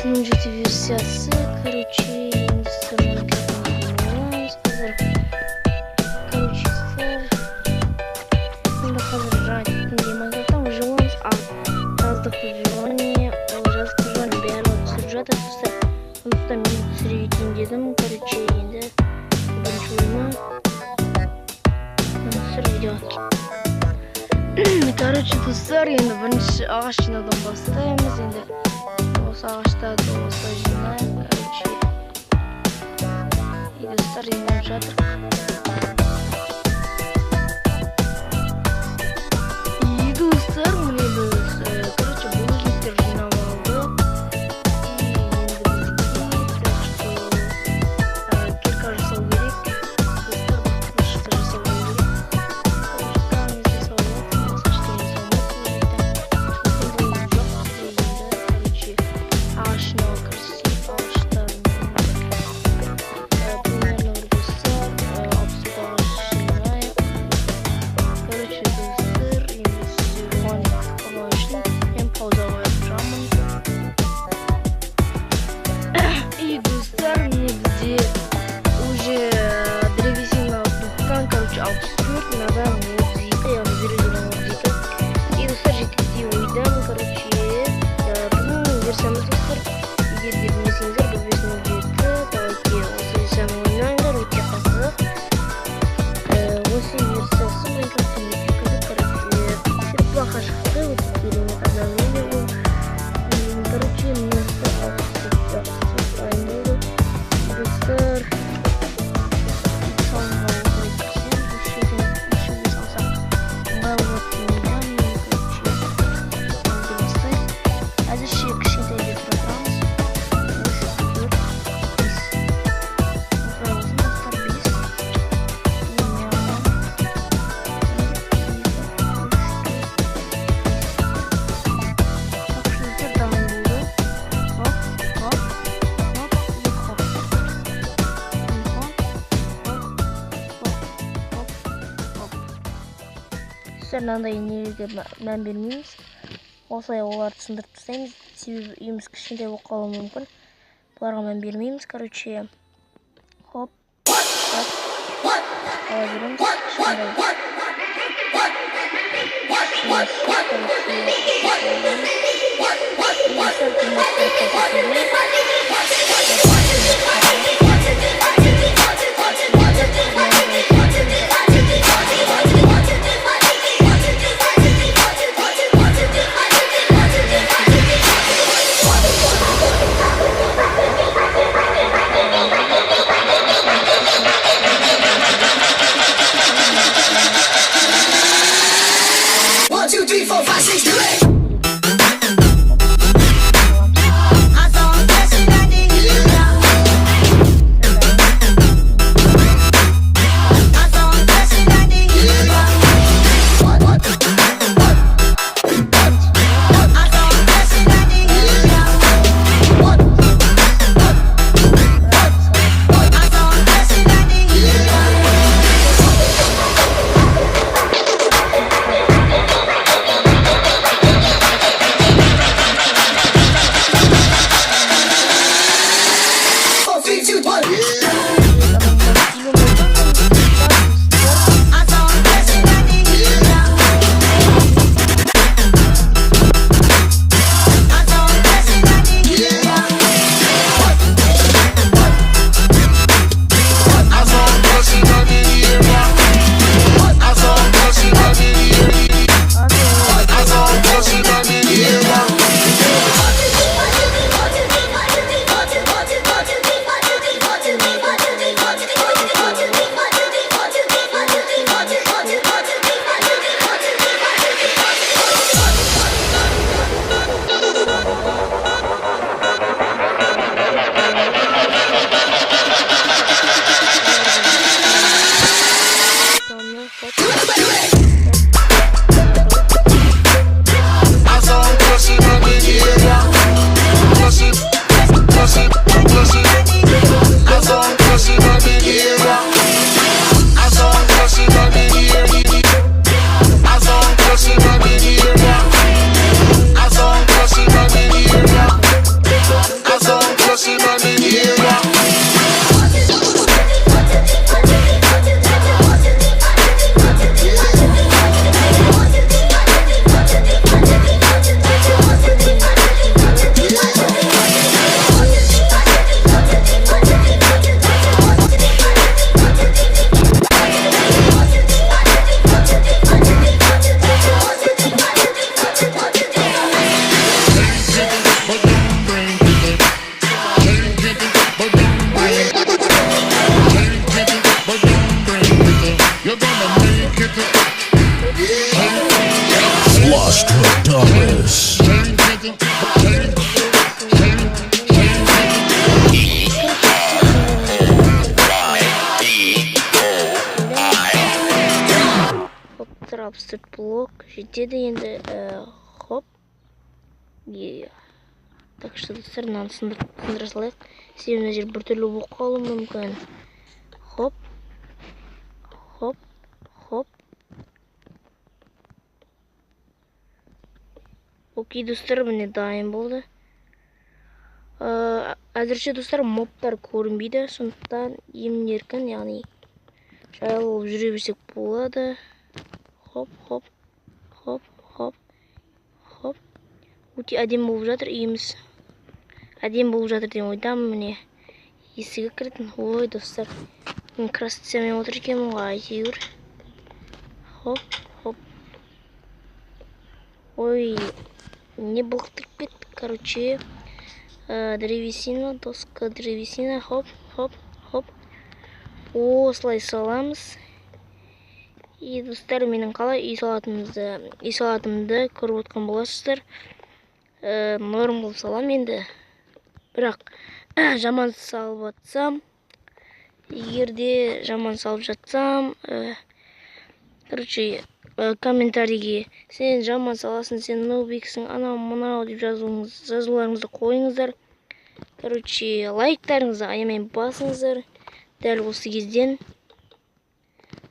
9 версиясы, короче, инстаграм короче, там живем, аздық выживание, жаздық выживание бәрі түсіріп жатыр, сондықтан мен түсіре кетейін дедім, короче, енді бірінші ойыма түсір видео. Короче, достар, енді бірінші ағаш жинаудан бастаймыз, енді осы ағаштарды осылай жинайық, короче, и достар жинап жатыр. И достар, міне біз, короче, булыжниктер жинап алдық, и енді бізге, так что кирка жасау керек, достар, қылышты жасау керек. Мынандай нелерге мән бермейміз. Осылай оларды сындырып тастаймыз. Себебі үйіміз кішкентай болып қалуы мүмкін. Бұларға мән бермейміз. Короче, хоп, так, ала береміз. Numbers. Абстракт блок жетеді енді. Хоп. Так что достар, мынаны сындыра салайық. Себебі мына жер біртүрлі болып қалуы мүмкін. Хоп. Хоп. Хоп. Окей, достар, міне дайын болды. Әзірше достар, мобтар көрінбейді, сондықтан емін-еркін, яғни жайлы болып жүре берсек болады. Хоп, хоп, хоп, хоп, хоп. Өте әдемі болып жатыр, үйіміз. Әдемі болып жатыр деген ойдамын, міне есігі кіретін. Ой, достар, мен красавицамен отыр екенмін ғой, әйтеуір. Хоп, хоп. Ой, не былықтырып кетті, короче. Древесина, доска, древесина, хоп, хоп, хоп. Осылай саламыз. И достар, менің қалай үй салатымды көріп отқан боласыздар. Норм болып салам енді. Бірақ жаман салып жатсам, егерде жаман салып жатсам, короче, комментарийге сен жаман саласың, сен нубиксің, анау мынау деп жазуларыңызды қойыңыздар. Короче, лайктарыңызды аямай басыңыздар. Дәл осы кезден.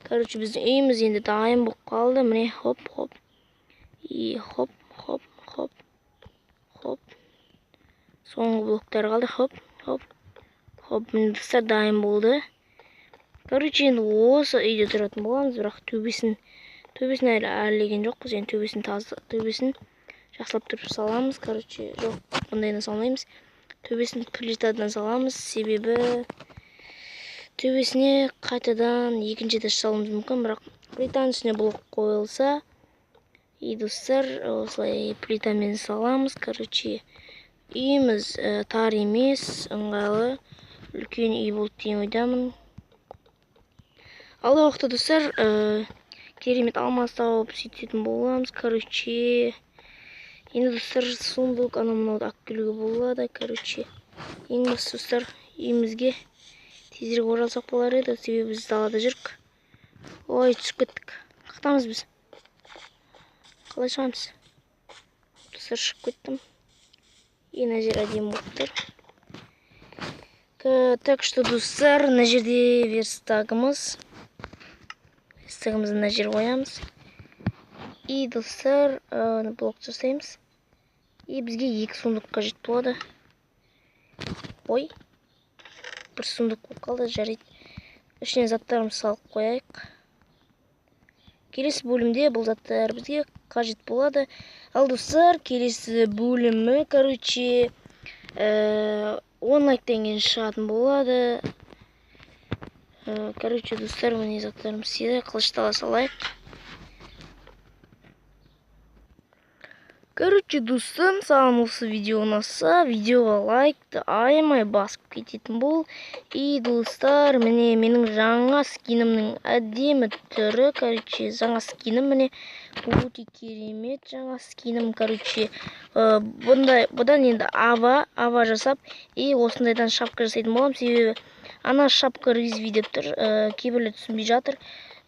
Короче, біздің үйіміз енді дайын болып қалды. Міне, хоп, хоп. И хоп, хоп, хоп. Хоп. Соңғы блоктар қалды. Хоп, хоп. Хоп, міне достар, дайын болды. Короче, енді осы үйде тұратын боламыз, бірақ төбесін әлі әрлеген жоқпыз. Енді төбесін жақсылап тұрып саламыз. Короче, жоқ, бұндайына салмаймыз. Төбесін плитадан саламыз, себебі төбесіне қайтадан екінші этаж салуымыз мүмкін, бірақ плитаның үстіне блок қойылса, и достар, осылай плитамен саламыз. Короче, үйіміз тар емес, ыңғайлы, үлкен үй болды деген ойдамын. Алдағы уақытта достар, керемет алмас тауып сөйтетін боламыз. Короче, енді достар, сундук анау-мынауды алып келуге болады. Короче, ең басты достар, үйімізге тезірек оралсақ болар еді, себебі біз далада жүрік. Ой, түсіп кеттік. Қақтамыз біз? Қалай шығамыз? Достар, шығып кеттім. Мына жер әдемі болып тұр. Так что, достар, мына жерде верстагымыз. Верстагымызды мына жер қоямыз. И достар, блок жасаймыз. И бізге 2 сундук қажет болады. Ой. Бір сундук болып қалды, жарайды. Ішіне заттарымызды салып қояйық. Келесі бөлімде бұл заттар бізге қажет болады. Ал достар, келесі бөлімі, короче, 10 лайктан кейін шығатын болады. Короче, достар, міне заттарымыз седі, қылыштала салайық. Короче, достым, саған осы видео ұнаса, видеоға лайкты аямай басып кететін бол. И достар, міне менің жаңа скинімнің әдемі түрі. Короче, жаңа скинім міне өте керемет жаңа скинім. Короче, бұдан енді ава жасап, и осындайдан шапка жасайтын болам. Себебі ана шапка ризви деп тұр, кейбірлер түсінбей жатыр.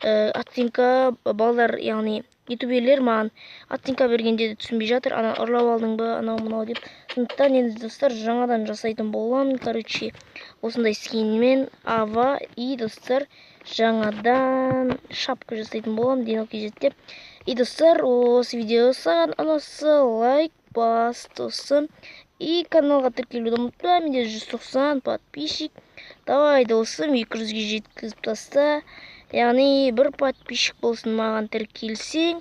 Аттинка балдар, яғни ютуберлер маған аттинка бергенде түсінбей жатыр. Ана ұрлап алдың ба, анау мынау деп. Сондықтан енді достар, жаңадан жасайтын боламын. Короче, осындай скинмен ава и достар жаңадан шапка жасайтын боламын. Денок кезетте. И достар, осы видео саған ұнаса лайк бас достым. И каналға тіркелуді ұмытпа. Менде 190 подписчик. Давай достым, 200-ге жеткізіп таста. Яғни бір подписчик болсын маған тіркелсең.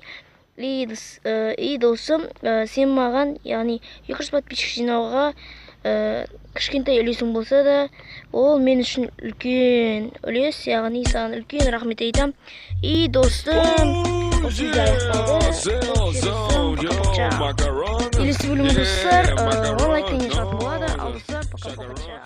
И достым, сен маған, яғни 200 подписчик жинауға кішкентай үлесің болса да, ол мен үшін үлкен үлес, яғни саған үлкен рахмет айтам. И достым, осы видео аяқталды. Келесі бөлімі достар, лайктан кейін шығатын болады. Ал достар, пока-пока.